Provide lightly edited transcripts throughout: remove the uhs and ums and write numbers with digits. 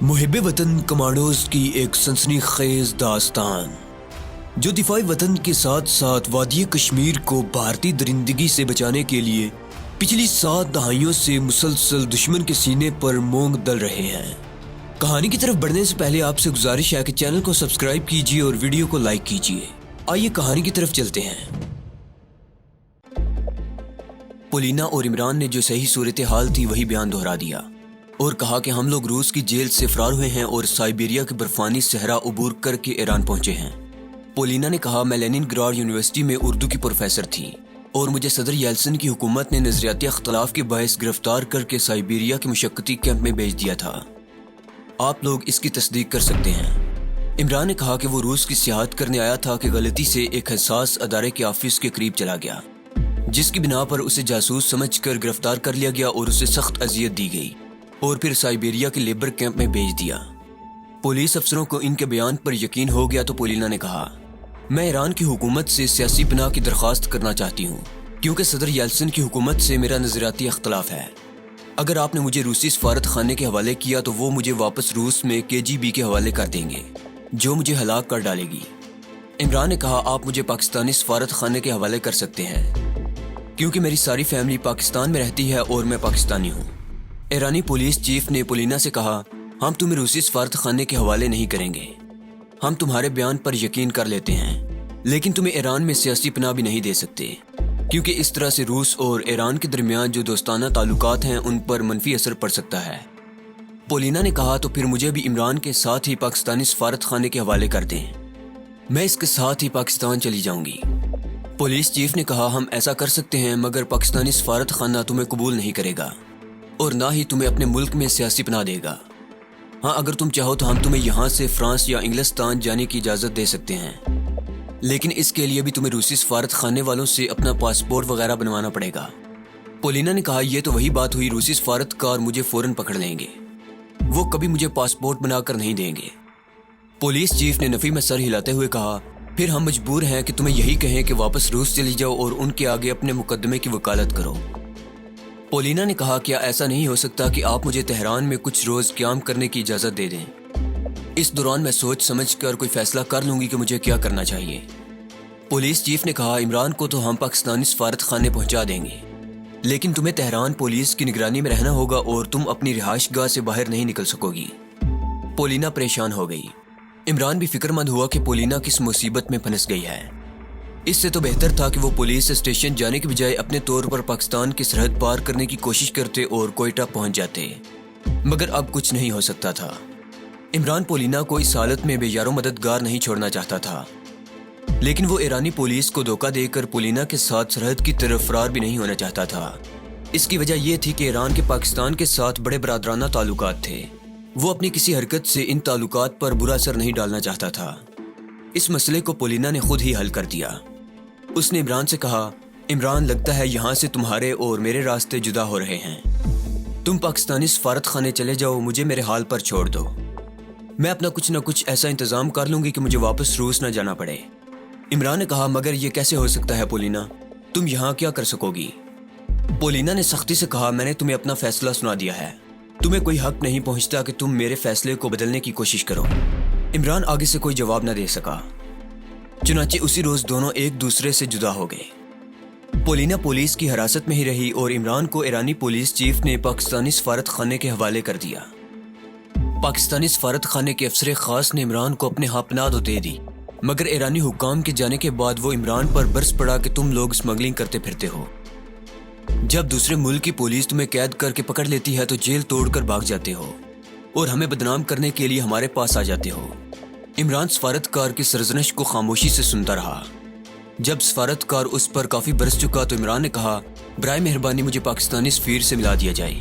मुहिब वतन कमांडोज की एक सनसनीखेज दास्तान जो दिफाई वतन के साथ साथ वादी कश्मीर को भारतीय दरिंदगी से बचाने के लिए पिछली 7 दहाइयों से मुसलसल दुश्मन के सीने पर मोंग दल रहे हैं। कहानी की तरफ बढ़ने से पहले आपसे गुजारिश है कि चैनल को सब्सक्राइब कीजिए और वीडियो को लाइक कीजिए। आइए कहानी की तरफ चलते हैं। पोलिना और इमरान ने जो सही सूरत हाल थी वही बयान दोहरा दिया और कहा कि हम लोग रूस की जेल से फरार हुए हैं और साइबेरिया के बर्फानी सहरा अबूर करके ईरान पहुंचे हैं। पोलिना ने कहा, मैं लेनिनग्राड यूनिवर्सिटी में उर्दू की प्रोफेसर थी और मुझे सदर येल्सिन की हुकूमत ने नजरियाती अख्तलाफ के बायस गिरफ्तार करके साइबेरिया के मुशक्कती कैंप में भेज दिया था। आप लोग इसकी तस्दीक कर सकते हैं। इमरान ने कहा कि वो रूस की सियाहत करने आया था कि गलती से एक हसास अदारे के ऑफिस के करीब चला गया, जिसकी बिना पर उसे जासूस समझकर गिरफ्तार कर लिया गया और उसे सख्त अजियत दी गई और फिर साइबेरिया के लेबर कैंप में भेज दिया। पुलिस अफसरों को इनके बयान पर यकीन हो गया तो पोलिना ने कहा, मैं ईरान की हुकूमत से सियासी पनाह की दरख्वास्त करना चाहती हूँ क्योंकि सदर येल्सिन की हुकूमत से मेरा नजरियाती अख्तलाफ है। अगर आपने मुझे रूसी सफारत खाने के हवाले किया तो वो मुझे वापस रूस में KGB के हवाले कर देंगे जो मुझे हलाक कर डालेगी। इमरान ने कहा, आप मुझे पाकिस्तानी सफारत खाने के हवाले कर सकते हैं क्योंकि मेरी सारी फैमिली पाकिस्तान में रहती है और मैं पाकिस्तानी हूँ। ईरानी पुलिस चीफ ने पोलिना से कहा, हम तुम्हें रूसी सफारत खाने के हवाले नहीं करेंगे। हम तुम्हारे बयान पर यकीन कर लेते हैं लेकिन तुम्हें ईरान में सियासी पनाह भी नहीं दे सकते क्योंकि इस तरह से रूस और ईरान के दरमियान जो दोस्ताना ताल्लुकात हैं उन पर मनफी असर पड़ सकता है। पोलिना ने कहा, तो फिर मुझे भी इमरान के साथ ही पाकिस्तानी सफारत खाने के हवाले कर दें। मैं इसके साथ ही पाकिस्तान चली जाऊंगी। पुलिस चीफ ने कहा, हम ऐसा कर सकते हैं मगर पाकिस्तानी सफारत खाना तुम्हें कबूल नहीं करेगा और ना ही तुम्हें अपने मुल्क में सियासी पनाह देगा। हाँ, अगर तुम चाहो तो हम तुम्हें यहाँ से फ्रांस या इंग्लिस्तान जाने की इजाज़त दे सकते हैं, लेकिन इसके लिए भी तुम्हें रूसी सफारत खाने वालों से अपना पासपोर्ट वगैरह बनवाना पड़ेगा। पोलिना ने कहा, यह तो वही बात हुई, रूसी सफारतकार मुझे फ़ौरन पकड़ लेंगे, वो कभी मुझे पासपोर्ट बनाकर नहीं देंगे। पुलिस चीफ ने नफ़ी में सर हिलाते हुए कहा, फिर हम मजबूर हैं कि तुम्हें यही कहें कि वापस रूस चली जाओ और उनके आगे अपने मुकदमे की वकालत करो। पोलिना ने कहा, क्या ऐसा नहीं हो सकता कि आप मुझे तेहरान में कुछ रोज़ क़याम करने की इजाज़त दे दें? इस दौरान मैं सोच समझ कर कोई फ़ैसला कर लूँगी कि मुझे क्या करना चाहिए। पुलिस चीफ ने कहा, इमरान को तो हम पाकिस्तानी सफारत खाने पहुँचा देंगे लेकिन तुम्हें तेहरान पुलिस की निगरानी में रहना होगा और तुम अपनी रिहाइश गाह से बाहर नहीं निकल सकोगी। पोलिना परेशान हो गई। इमरान भी फिक्रमंद हुआ कि पोलिना किस मुसीबत में फंस गई है। इससे तो बेहतर था कि वो पुलिस स्टेशन जाने के बजाय अपने तौर पर पाकिस्तान की सरहद पार करने की कोशिश करते और कोयटा पहुंच जाते, मगर अब कुछ नहीं हो सकता था। इमरान पोलिना को इस हालत में बेयारो मददगार नहीं छोड़ना चाहता था, लेकिन वो ईरानी पुलिस को धोखा देकर पोलिना के साथ सरहद की तरफ फरार भी नहीं होना चाहता था। इसकी वजह यह थी कि ईरान के पाकिस्तान के साथ बड़े बरादराना ताल्लुकात थे। वो अपनी किसी हरकत से इन ताल्लुकात पर बुरा असर नहीं डालना चाहता था। इस मसले को पोलिना ने खुद ही हल कर दिया। उसने इमरान से कहा, इमरान, लगता है यहाँ से तुम्हारे और मेरे रास्ते जुदा हो रहे हैं। तुम पाकिस्तानी सफारत खाने चले जाओ, मुझे मेरे हाल पर छोड़ दो। मैं अपना कुछ न कुछ ऐसा इंतज़ाम कर लूँगी कि मुझे वापस रूस न जाना पड़े। इमरान ने कहा, मगर ये कैसे हो सकता है पोलिना, तुम यहाँ क्या कर सकोगी? पोलिना ने सख्ती से कहा, मैंने तुम्हें अपना फैसला सुना दिया है, तुम्हें कोई हक नहीं पहुँचता कि तुम मेरे फैसले को बदलने की कोशिश करो। इमरान आगे से कोई जवाब न दे सका। चुनांचे उसी रोज दोनों एक दूसरे से जुदा हो गए। पोलिना पुलिस की हिरासत में ही रही और इमरान को ईरानी पुलिस चीफ ने पाकिस्तानी सफारत खाने के हवाले कर दिया। पाकिस्तानी सफारत खाने के अफसर खास ने इमरान को अपने हाँ पनाह तो दे दी, मगर ईरानी हुक्काम के जाने के बाद वो इमरान पर बरस पड़ा कि तुम लोग स्मगलिंग करते फिरते हो। जब दूसरे मुल्क की पुलिस तुम्हें कैद करके पकड़ लेती है तो जेल तोड़कर भाग जाते हो और हमें बदनाम करने के लिए हमारे पास आ जाते हो। इमरान सफारतकार की सरजनश को खामोशी से सुनता रहा। जब सफारतकार उस पर काफ़ी बरस चुका तो इमरान ने कहा, बराए मेहरबानी मुझे पाकिस्तानी सफीर से मिला दिया जाए,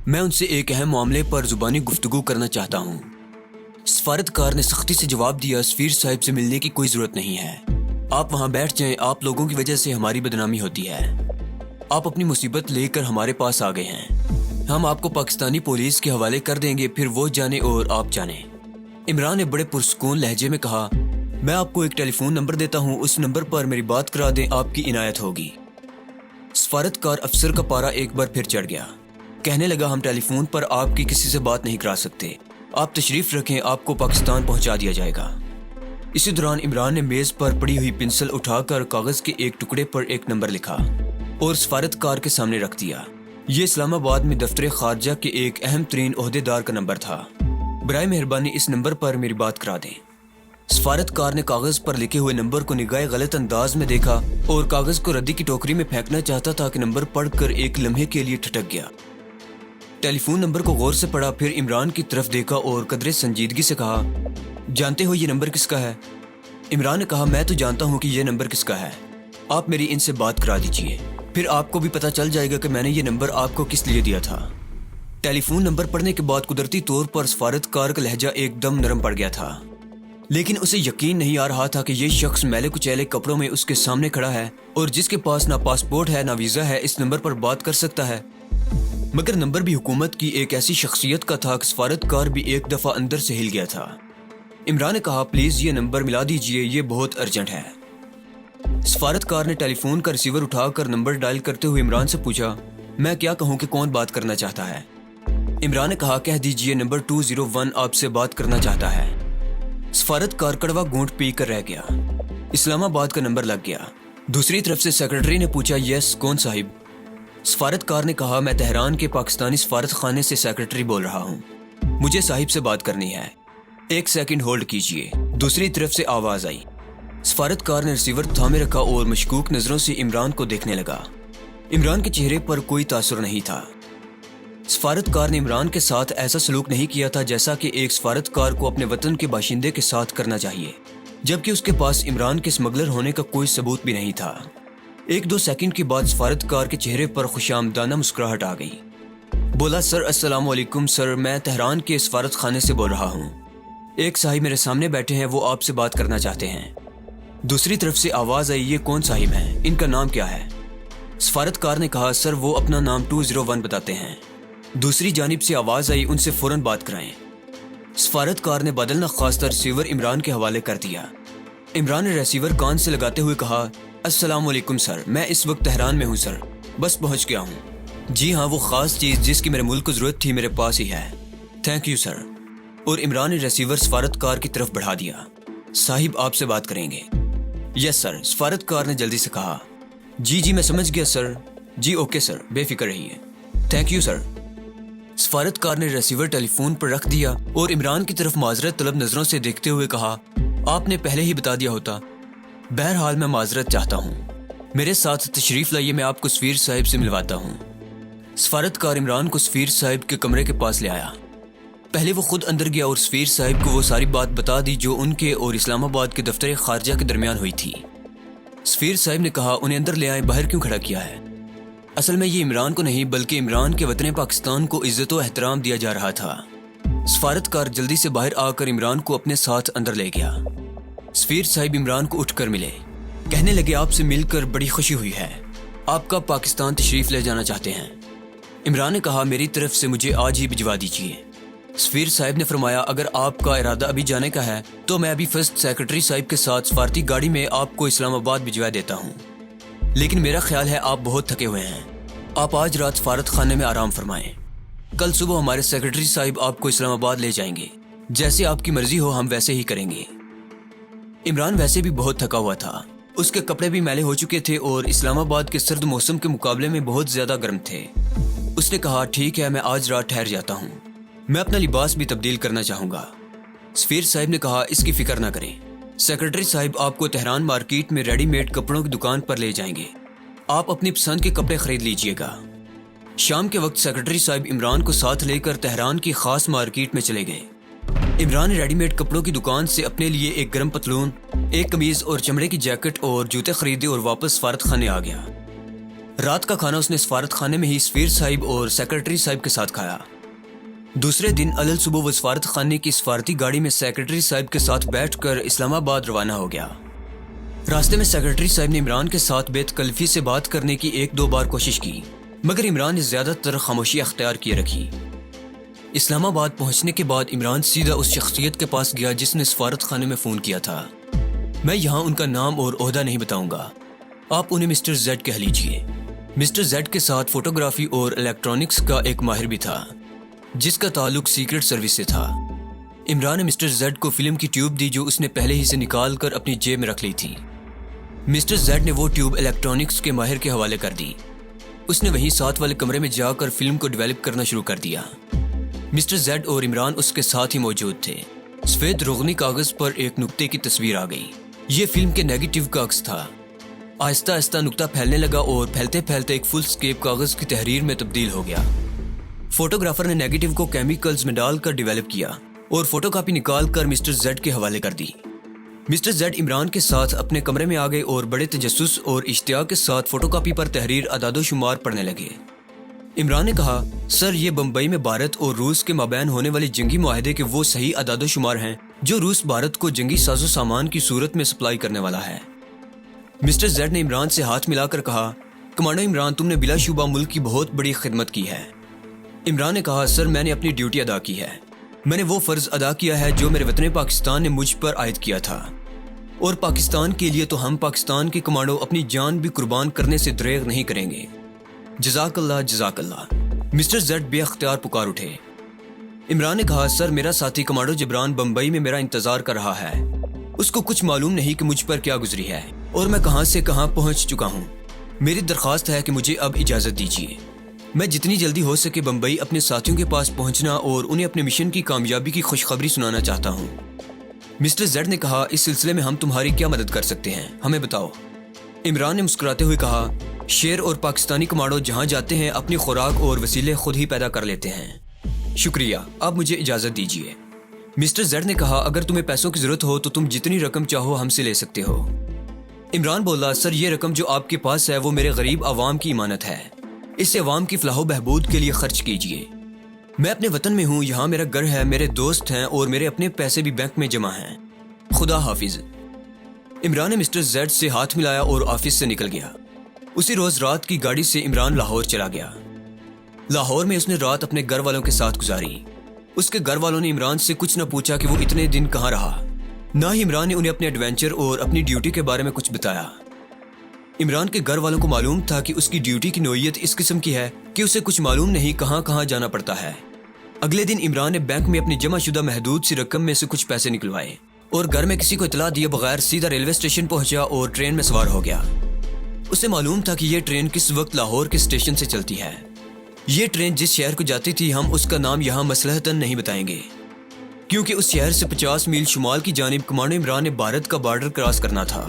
मैं उनसे एक अहम मामले पर ज़ुबानी गुफ्तगू करना चाहता हूँ। सफारतकार ने सख्ती से जवाब दिया, सफीर साहब से मिलने की कोई ज़रूरत नहीं है, आप वहाँ बैठ जाएं, आप लोगों की वजह से हमारी बदनामी होती है। आप अपनी मुसीबत लेकर हमारे पास आ गए हैं, हम आपको पाकिस्तानी पुलिस के हवाले कर देंगे, फिर वो जाने और आप जाने। इमरान ने बड़े पुरसकून लहजे में कहा, मैं आपको एक टेलीफोन नंबर देता हूँ, उस नंबर पर मेरी बात करा दें, आपकी इनायत होगी। सफारतकार अफसर का पारा एक बार फिर चढ़ गया। कहने लगा, हम टेलीफोन पर आपकी किसी से बात नहीं करा सकते, آپ تشریف رکھیں, آپ کو پاکستان پہنچا دیا جائے گا. اسی دوران عمران نے میز پر پڑی ہوئی پنسل اٹھا کر کاغذ کے ایک ٹکڑے پر ایک نمبر لکھا اور سفارتکار کے سامنے رکھ دیا. یہ اسلام آباد میں دفتر خارجہ کے ایک اہم ترین عہدیدار کا نمبر تھا. برائے مہربانی اس نمبر پر میری بات کرا دیں. سفارتکار نے کاغذ پر لکھے ہوئے نمبر کو نگاہ غلط انداز میں دیکھا اور کاغذ کو ردی کی ٹوکری میں پھینکنا چاہتا تھا کہ نمبر پڑھ کر ایک لمحے کے لیے ٹھٹک گیا. ٹیلی فون نمبر کو غور سے پڑھا, پھر عمران کی طرف دیکھا اور قدرے سنجیدگی سے کہا, جانتے ہو یہ نمبر کس کا ہے؟ عمران نے کہا, میں تو جانتا ہوں کہ یہ نمبر کس کا ہے, آپ میری ان سے بات کرا دیجئے, پھر آپ کو بھی پتہ چل جائے گا کہ میں نے یہ نمبر آپ کو کس لیے دیا تھا. ٹیلی فون نمبر پڑھنے کے بعد قدرتی طور پر سفارتکار کا لہجہ ایک دم نرم پڑ گیا تھا, لیکن اسے یقین نہیں آ رہا تھا کہ یہ شخص میلے کچیلے کپڑوں میں اس کے سامنے کھڑا ہے اور جس کے پاس نہ پاسپورٹ ہے نہ ویزا ہے اس نمبر پر بات کر سکتا ہے. مگر نمبر بھی حکومت کی ایک ایسی شخصیت کا تھا کہ سفارتکار بھی ایک دفعہ اندر سے ہل گیا تھا. عمران نے کہا, پلیز یہ نمبر ملا دیجئے, یہ بہت ارجنٹ ہے. سفارتکار نے ٹیلی فون کا ریسیور اٹھا کر نمبر ڈائل کرتے ہوئے عمران سے پوچھا, میں کیا کہوں کہ کون بات کرنا چاہتا ہے؟ عمران نے کہا, کہہ دیجئے نمبر 201 آپ سے بات کرنا چاہتا ہے. سفارتکار کڑوا گھونٹ پی کر رہ گیا. اسلام آباد کا نمبر لگ گیا. دوسری طرف سے سیکرٹری نے پوچھا, یس کون صاحب؟ سفارتکار نے کہا, میں تہران کے پاکستانی سفارت خانے سے سیکرٹری بول رہا ہوں, مجھے صاحب سے بات کرنی ہے, ایک سیکنڈ ہولڈ کیجئے. دوسری طرف سے آواز آئی. سفارتکار نے ریسیور تھامے رکھا اور مشکوک نظروں سے عمران کو دیکھنے لگا. عمران کے چہرے پر کوئی تاثر نہیں تھا. سفارتکار نے عمران کے ساتھ ایسا سلوک نہیں کیا تھا جیسا کہ ایک سفارتکار کو اپنے وطن کے باشندے کے ساتھ کرنا چاہیے, جبکہ اس کے پاس عمران کے اسمگلر ہونے کا کوئی ثبوت بھی نہیں تھا. ایک دو سیکنڈ کے بعد سفارتکار کے چہرے پر خوشامدانہ مسکراہٹ آ گئی. بولا, سر السلام علیکم سر, میں تہران کے سفارت خانے سے بول رہا ہوں, ایک صاحب میرے سامنے بیٹھے ہیں, وہ آپ سے بات کرنا چاہتے ہیں. دوسری طرف سے آواز آئی, یہ کون صاحب ہیں, ان کا نام کیا ہے؟ سفارتکار نے کہا, سر وہ اپنا نام 201 بتاتے ہیں. دوسری جانب سے آواز آئی, ان سے فوراً بات کرائیں. سفارتکار نے بدل نخواستہ ریسیور عمران کے حوالے کر دیا. عمران نے ریسیور کان سے لگاتے ہوئے کہا, السلام علیکم سر, میں اس وقت تہران میں ہوں سر, بس پہنچ گیا ہوں. جی ہاں, وہ خاص چیز جس کی میرے ملک کو ضرورت تھی میرے پاس ہی ہے, تھینک یو سر. اور عمران نے ریسیور سفارتکار کی طرف بڑھا دیا. صاحب آپ سے بات کریں گے. یس سر, سفارتکار نے جلدی سے کہا. جی میں سمجھ گیا سر. جی اوکے سر, بے فکر رہیے, تھینک یو سر. سفارتکار نے ریسیور ٹیلی فون پر رکھ دیا اور عمران کی طرف معذرت طلب نظروں سے دیکھتے ہوئے کہا, آپ نے پہلے ہی بتا دیا ہوتا. بہرحال میں معذرت چاہتا ہوں, میرے ساتھ تشریف لائیے, میں آپ کو سفیر صاحب سے ملواتا ہوں. سفارتکار عمران کو سفیر صاحب کے کمرے کے پاس لے آیا. پہلے وہ خود اندر گیا اور سفیر صاحب کو وہ ساری بات بتا دی جو ان کے اور اسلام آباد کے دفتر خارجہ کے درمیان ہوئی تھی. سفیر صاحب نے کہا, انہیں اندر لے آئیں, باہر کیوں کھڑا کیا ہے؟ اصل میں یہ عمران کو نہیں بلکہ عمران کے وطن پاکستان کو عزت و احترام دیا جا رہا تھا. سفارتکار جلدی سے باہر آ کر عمران کو اپنے ساتھ اندر لے گیا. سفیر صاحب عمران کو اٹھ کر ملے, کہنے لگے, آپ سے مل کر بڑی خوشی ہوئی ہے, آپ کا پاکستان تشریف لے جانا چاہتے ہیں. عمران نے کہا, میری طرف سے مجھے آج ہی بھجوا دیجیے. سفیر صاحب نے فرمایا, اگر آپ کا ارادہ ابھی جانے کا ہے تو میں ابھی فرسٹ سیکرٹری صاحب کے ساتھ سفارتی گاڑی میں آپ کو اسلام آباد بھجوا دیتا ہوں, لیکن میرا خیال ہے آپ بہت تھکے ہوئے ہیں, آپ آج رات سفارت خانے میں آرام فرمائیں, کل صبح ہمارے سیکرٹری صاحب آپ کو اسلام آباد لے جائیں گے, جیسے آپ کی مرضی ہو ہم ویسے ہی کریں گے. عمران ویسے بھی بہت تھکا ہوا تھا, اس کے کپڑے بھی میلے ہو چکے تھے اور اسلام آباد کے سرد موسم کے مقابلے میں بہت زیادہ گرم تھے. اس نے کہا, ٹھیک ہے, میں آج رات ٹھہر جاتا ہوں, میں اپنا لباس بھی تبدیل کرنا چاہوں گا. سفیر صاحب نے کہا, اس کی فکر نہ کریں, سیکرٹری صاحب آپ کو تہران مارکیٹ میں ریڈی میڈ کپڑوں کی دکان پر لے جائیں گے, آپ اپنی پسند کے کپڑے خرید لیجئے گا. شام کے وقت سیکرٹری صاحب عمران کو ساتھ لے کر تہران کی خاص مارکیٹ میں چلے گئے. عمران نے ریڈی میڈ کپڑوں کی دکان سے اپنے لیے ایک گرم پتلون, ایک قمیض اور چمڑے کی جیکٹ اور جوتے خریدے اور واپس سفارت خانے آ گیا. رات کا کھانا اس نے سفارت خانے میں ہی سفیر صاحب اور سیکرٹری صاحب کے ساتھ کھایا. دوسرے دن علل صبح وہ سفارت خانے کی سفارتی گاڑی میں سیکرٹری صاحب کے ساتھ بیٹھ کر اسلام آباد روانہ ہو گیا. راستے میں سیکرٹری صاحب نے عمران کے ساتھ بے تکلفی سے بات کرنے کی ایک دو بار کوشش کی, مگر عمران نے زیادہ تر خاموشی اختیار کیے رکھی. اسلام آباد پہنچنے کے بعد عمران سیدھا اس شخصیت کے پاس گیا جس نے سفارت خانے میں فون کیا تھا. میں یہاں ان کا نام اور عہدہ نہیں بتاؤں گا, آپ انہیں مسٹر زیڈ کہہ لیجئے. مسٹر زیڈ کے ساتھ فوٹوگرافی اور الیکٹرانکس کا ایک ماہر بھی تھا جس کا تعلق سیکرٹ سروس سے تھا. इमरान ने मिस्टर जेड को फिल्म की ट्यूब दी जो उसने पहले ही से निकाल कर अपनी जेब में रख ली थी। मिस्टर जेड ने वो ट्यूब इलेक्ट्रॉनिक्स के माहिर के हवाले कर दी। उसने वहीं साथ वाले कमरे में जाकर फिल्म को डेवलप करना शुरू कर दिया। मिस्टर जेड और इमरान उसके साथ ही मौजूद थे। सफेद रोगनी कागज पर एक नुक्ते की तस्वीर आ गई। ये फिल्म के नेगेटिव का अक्स था। आहिस्ता आहिस्ता नुक्ता फैलने लगा और फैलते फैलते एक फुल स्केप कागज की तहरीर में तब्दील हो गया। फोटोग्राफर ने नेगेटिव को केमिकल्स में डालकर डेवलप किया और फोटोकॉपी निकाल कर मिस्टर जेड के हवाले कर दी। मिस्टर जेड इमरान के साथ अपने कमरे में आ गए और बड़े तजस्सुस और इश्तियाक के साथ फोटोकॉपी पर तहरीर अदादो शुमार पढ़ने लगे। इमरान ने कहा, सर ये बम्बई में भारत और रूस के माबैन होने वाले जंगी मुआहदे के वो सही अदादो शुमार हैं जो रूस भारत को जंगी साजो सामान की सूरत में सप्लाई करने वाला है। मिस्टर जेड ने इमरान से हाथ मिलाकर कहा, कमांडो इमरान, तुमने बिलाशुबा मुल्क की बहुत बड़ी खिदमत की है। इमरान ने कहा, सर मैंने अपनी ड्यूटी अदा की है। मैंने वो फर्ज अदा किया है जो मेरे वतन पाकिस्तान ने मुझ पर आयद किया था, और पाकिस्तान के लिए तो हम पाकिस्तान के कमांडो अपनी जान भी कुर्बान करने से दरेग नहीं करेंगे। जज़ाकल्लाह जज़ाकल्लाह। मिस्टर जेड बेअख्तियार पुकार उठे। इमरान ने कहा, सर मेरा साथी कमांडो जिब्रान बम्बई में मेरा इंतजार कर रहा है। उसको कुछ मालूम नहीं कि मुझ पर क्या गुजरी है और मैं कहां से कहां पहुंच चुका हूं। मेरी दरख्वास्त है कि मुझे अब इजाजत दीजिए। मैं जितनी जल्दी हो सके बम्बई अपने साथियों के पास पहुंचना और उन्हें अपने मिशन की कामयाबी की खुशखबरी सुनाना चाहता हूं। मिस्टर जेड ने कहा, इस सिलसिले में हम तुम्हारी क्या मदद कर सकते हैं, हमें बताओ। इमरान ने मुस्कुराते हुए कहा, शेर और पाकिस्तानी कमांडो जहां जाते हैं अपनी खुराक और वसीले खुद ही पैदा कर लेते हैं। शुक्रिया, अब मुझे इजाजत दीजिए। मिस्टर जेड ने कहा, अगर तुम्हें पैसों की जरूरत हो तो तुम जितनी रकम चाहो हमसे ले सकते हो। इमरान बोला, सर ये रकम जो आपके पास है वो मेरे गरीब आवाम की इमानत है। इसे अवाम की फलाह बहबूद के लिए खर्च कीजिए। मैं अपने वतन में हूँ, यहाँ मेरा घर है, मेरे दोस्त हैं और मेरे अपने पैसे भी बैंक में जमा हैं। खुदा हाफिज। इमरान ने मिस्टर जेड से हाथ मिलाया और ऑफिस से निकल गया। उसी रोज रात की गाड़ी से इमरान लाहौर चला गया। लाहौर में उसने रात अपने घर वालों के साथ गुजारी। उसके घर वालों ने इमरान से कुछ न पूछा कि वो इतने दिन कहाँ रहा। ना ही इमरान ने उन्हें अपने एडवेंचर और अपनी ड्यूटी के बारे में कुछ बताया। इमरान के घर वालों को मालूम था कि उसकी ड्यूटी की नोयत इस किस्म की है कि उसे कुछ मालूम नहीं कहाँ कहाँ जाना पड़ता है। अगले दिन इमरान ने बैंक में अपनी जमा शुदा महदूद सी रकम में से कुछ पैसे निकलवाए और घर में किसी को इतला दिए बगैर सीधा रेलवे स्टेशन पहुंचा और ट्रेन में सवार हो गया। उसे मालूम था कि यह ट्रेन किस वक्त लाहौर के स्टेशन से चलती है। ये ट्रेन जिस शहर को जाती थी हम उसका नाम यहाँ मसलहतन नहीं बताएंगे, क्योंकि उस शहर से 50 मील शुमाल की जानिब कमांडो इमरान ने भारत का बॉर्डर क्रॉस करना था।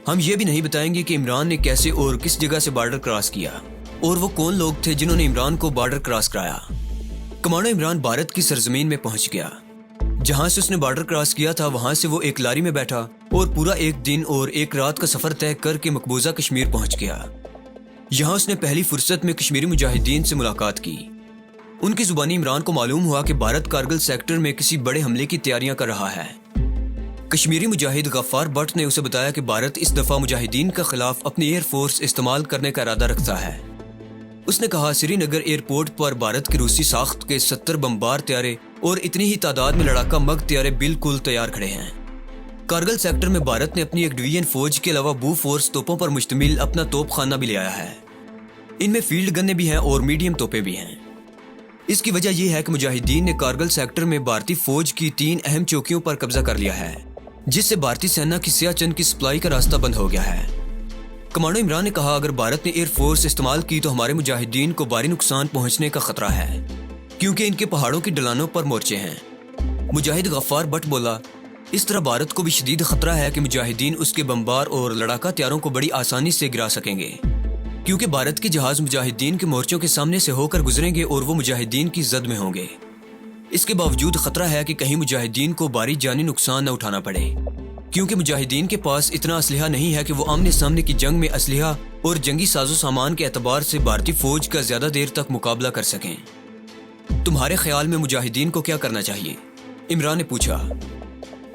हम ये भी नहीं बताएंगे कि इमरान ने कैसे और किस जगह से बॉर्डर क्रॉस किया और वो कौन लोग थे जिन्होंने इमरान को बॉर्डर क्रॉस कराया। कमांडो इमरान भारत की सरजमीन में पहुंच गया। जहां से उसने बॉर्डर क्रॉस किया था वहां से वो एक लारी में बैठा और पूरा एक दिन और एक रात का सफर तय करके मकबूजा कश्मीर पहुंच गया। यहाँ उसने पहली फुर्सत में कश्मीरी मुजाहिदीन से मुलाकात की। उनकी जुबानी इमरान को मालूम हुआ कि भारत कारगिल सेक्टर में किसी बड़े हमले की तैयारियां कर रहा है। कश्मीरी मुजाहिद गफ्फार भट्ट ने उसे बताया कि भारत इस दफा मुजाहिदीन के खिलाफ अपनी एयरफोर्स इस्तेमाल करने का इरादा रखता है। उसने कहा, श्रीनगर एयरपोर्ट पर भारत की रूसी साख्त के 70 बमबार तैयारे और इतनी ही तादाद में लड़ाका मग तैयारे बिल्कुल तैयार खड़े हैं। कारगिल सेक्टर में भारत ने अपनी एक डिवीजन फौज के अलावा बू फोर्स तोपों पर मुश्तमिल अपना तोप खाना भी ले आया है। इनमें फील्ड गन्ने भी हैं और मीडियम तोपे भी हैं। इसकी वजह यह है कि मुजाहिदीन ने कारगिल सेक्टर में भारतीय फौज की 3 अहम चौकियों पर कब्जा कर लिया है, जिससे भारतीय सेना की सियाचिन की सप्लाई का रास्ता बंद हो गया है। कमांडो इमरान ने कहा, अगर भारत ने एयरफोर्स इस्तेमाल की तो हमारे मुजाहिदीन को भारी नुकसान पहुंचने का खतरा है, क्योंकि इनके पहाड़ों की ढलानों पर मोर्चे हैं। मुजाहिद गफ्फार भट्ट बोला, इस तरह भारत को भी शदीद खतरा है कि मुजाहिदीन उसके बमबार और लड़ाका तैयारों को बड़ी आसानी से गिरा सकेंगे, क्योंकि भारत के जहाज मुजाहिदीन के मोर्चों के सामने से होकर गुजरेंगे और वो मुजाहिदीन की जद में होंगे। इसके बावजूद खतरा है कि कहीं मुजाहिदीन को भारी जानी नुकसान न उठाना पड़े, क्योंकि मुजाहिदीन के पास इतना असलिहा नहीं है कि वो आमने सामने की जंग में असलिहा और जंगी साजो सामान के एतबार से भारतीय फौज का ज्यादा देर तक मुकाबला कर सकें। तुम्हारे ख्याल में मुजाहिदीन को क्या करना चाहिए? इमरान ने पूछा।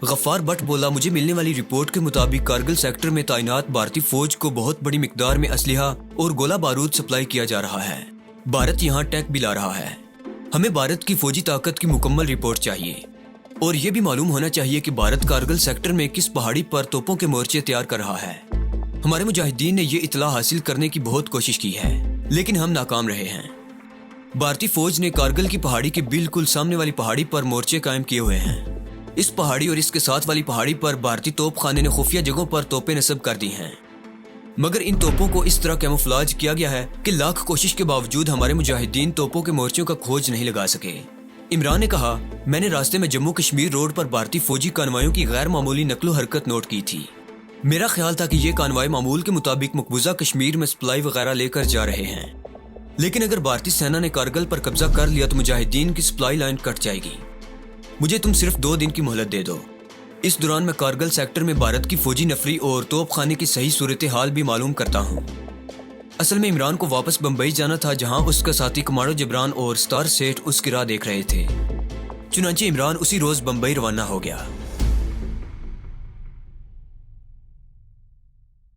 गफ्फार भट्ट बोला, मुझे मिलने वाली रिपोर्ट के मुताबिक कारगिल सेक्टर में तैनात भारतीय फौज को बहुत बड़ी मिकदार में असलिहा और गोला बारूद सप्लाई किया जा रहा है। भारत यहाँ टैंक भी ला रहा है। हमें भारत की फौजी ताकत की मुकम्मल रिपोर्ट चाहिए और ये भी मालूम होना चाहिए कि भारत कारगिल सेक्टर में किस पहाड़ी पर तोपों के मोर्चे तैयार कर रहा है। हमारे मुजाहिदीन ने ये इतला हासिल करने की बहुत कोशिश की है, लेकिन हम नाकाम रहे हैं। بھارتی فوج نے کارگل کی پہاڑی کے بالکل سامنے والی پہاڑی پر مورچے قائم کیے ہوئے ہیں۔ اس پہاڑی اور اس کے ساتھ والی پہاڑی پر بھارتی توپ خانے نے خفیہ جگہوں پر توپیں نصب کر دی ہیں، مگر ان توپوں کو اس طرح کیموفلاج کیا گیا ہے کہ لاکھ کوشش کے باوجود ہمارے مجاہدین توپوں کے مورچوں کا کھوج نہیں لگا سکے۔ عمران نے کہا، میں نے راستے میں جموں کشمیر روڈ پر بھارتی فوجی کانوائیوں کی غیر معمولی نقل و حرکت نوٹ کی تھی۔ میرا خیال تھا کہ یہ کانوائی معمول کے مطابق مقبوضہ کشمیر میں سپلائی وغیرہ لے کر جا رہے ہیں، لیکن اگر بھارتی سینا نے کارگل پر قبضہ کر لیا تو مجاہدین کی سپلائی لائن کٹ جائے گی۔ مجھے تم صرف 2 دن کی مہلت دے دو۔ اس دوران میں کارگل سیکٹر میں بھارت کی فوجی نفری اور توپ خانے کی صحیح صورتحال بھی معلوم کرتا ہوں۔ اصل میں عمران کو واپس بمبئی جانا تھا، جہاں اس کا ساتھی کماڈو جبران اور ستار سیٹھ اس کی راہ دیکھ رہے تھے۔ چنانچہ عمران اسی روز بمبئی روانہ ہو گیا۔